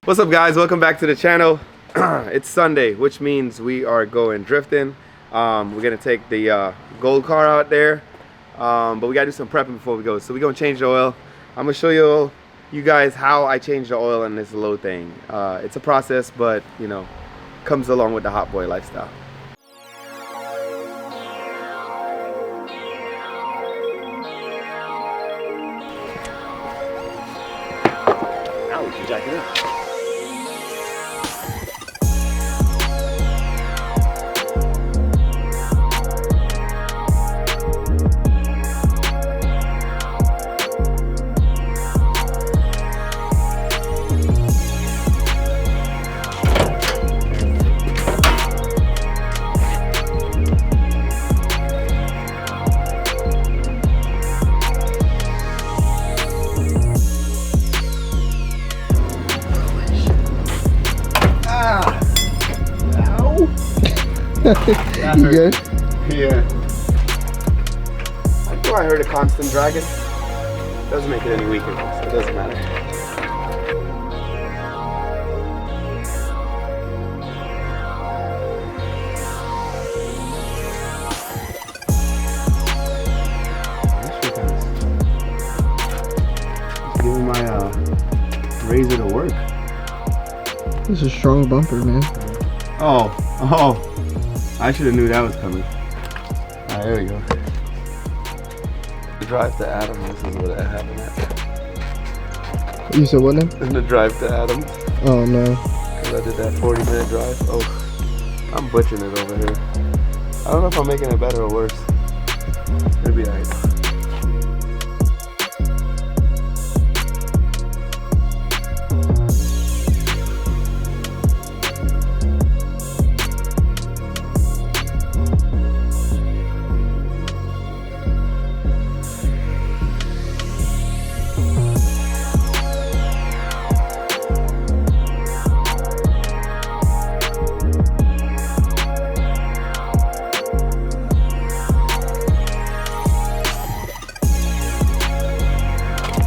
What's up guys, welcome back to the channel. It's Sunday, which means we are going drifting. We're gonna take the gold car out there, but we gotta do some prepping before we go. So we're gonna change the oil. I'm gonna show you guys how I change the oil in this low thing. It's a process, but you know, comes along with the hot boy lifestyle. Ouch, you jack it up. You good? Yeah. I thought I heard a constant dragon. Doesn't make it any weaker, so it doesn't matter. Just giving my razor to work. This is a strong bumper, man. Oh. I should have knew that was coming. Alright, there we go. The drive to Adam, this is what happened at. You said what now? In the drive to Adam. Oh no. Because I did that 40-minute drive. Oh, I'm butchering it over here. I don't know if I'm making it better or worse. It'll be alright.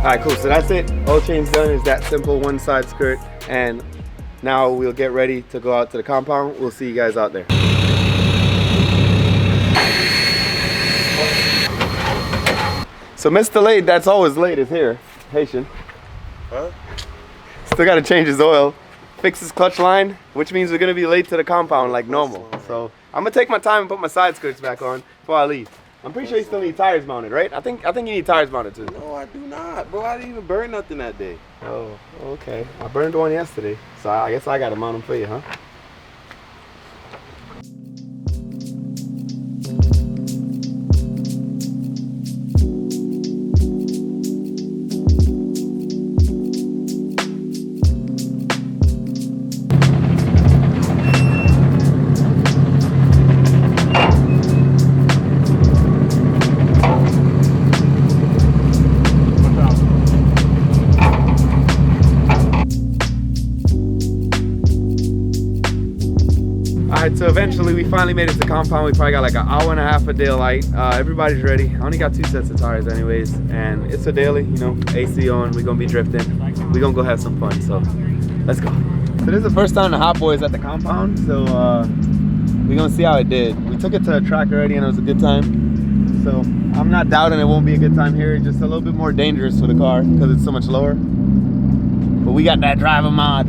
Alright, cool, so that's it. Oil change done. Is that simple, one side skirt. And now we'll get ready to go out to the compound. We'll see you guys out there. So Mr. Late, that's always late, is here. Haitian. Huh? Still gotta change his oil, fix his clutch line, which means we're gonna be late to the compound like normal. So I'm gonna take my time and put my side skirts back on before I leave. I'm pretty sure you still need tires mounted, right? I think you need tires mounted too. No, I do not, bro. I didn't even burn nothing that day. Oh, okay. I burned one yesterday, so I guess I gotta mount them for you, huh? Alright, so eventually we finally made it to the compound. We probably got like an hour and a half of daylight. Everybody's ready. I only got 2 sets of tires anyways, and it's a daily, you know, AC on. We're gonna be drifting. We're gonna go have some fun, so let's go. So this is the first time the Hot Boys at the compound, so we're gonna see how it did. We took it to a track already and it was a good time. So I'm not doubting it won't be a good time here. It's just a little bit more dangerous for the car because it's so much lower. But we got that driver mod.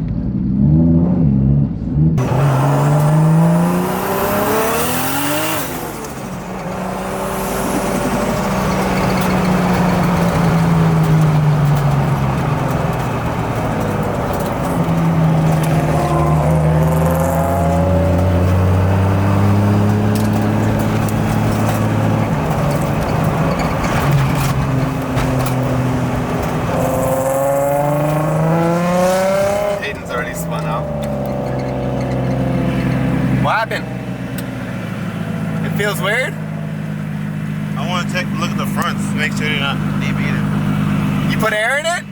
Feels weird? I want to take a look at the fronts to make sure they're not deviated. You put air in it?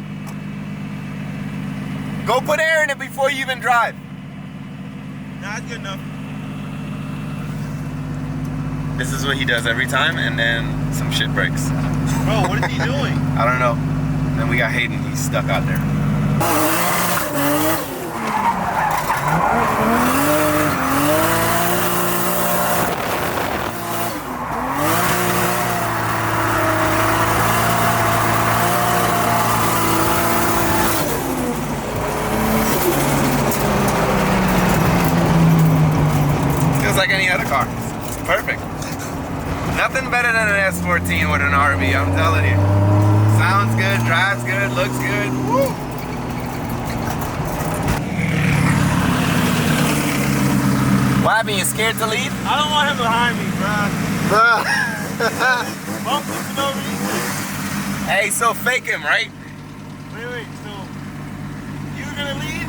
Go put air in it before you even drive. Nah, it's good enough. This is what he does every time, and then some shit breaks. Bro, what is he doing? I don't know. Then we got Hayden, he's stuck out there. be, I'm telling you. Sounds good, drives good, looks good. Woo. What happened? You scared to lead? I don't want him behind me, bruh. Bump him for no reason. Hey, so fake him, right? Wait, so you're gonna lead?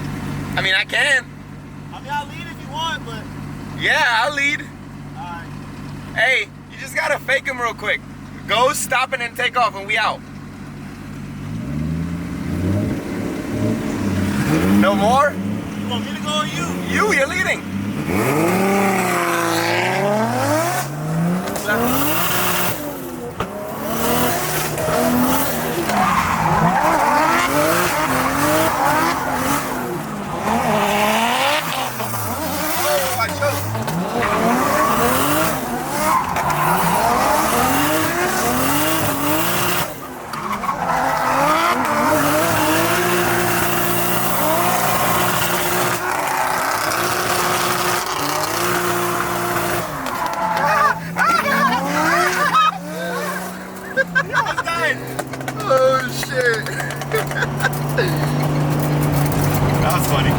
I mean, I can. I mean, I'll lead if you want, but... Yeah, I'll lead. Alright. Hey, you just gotta fake him real quick. Go, stop, and then take off, and we out. No more? You want me to go or you? You're leading. Oh, I choked. Oh shit. That was funny.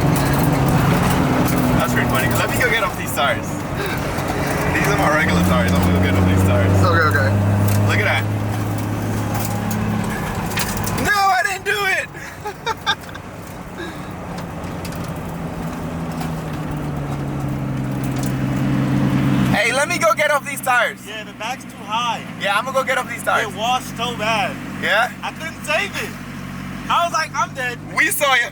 That's pretty funny. Let me go get off these tires. These are my regular tires. I'm gonna go get off these tires. Okay. Look at that. No, I didn't do it. Hey, let me go get off these tires. Yeah, the back's too high. Yeah, I'm gonna go get off these tires. It washed so bad. Yeah? I couldn't save it. I was like, I'm dead. We saw you.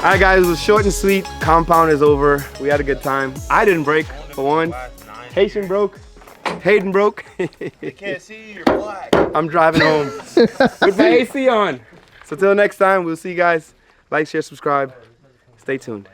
Alright guys, it was short and sweet. Compound is over. We had a good time. I didn't break for one. Haitian broke. Hayden broke. They can't see you, you're black. I'm driving home with my AC on. So till next time, we'll see you guys. Like, share, subscribe. Stay tuned.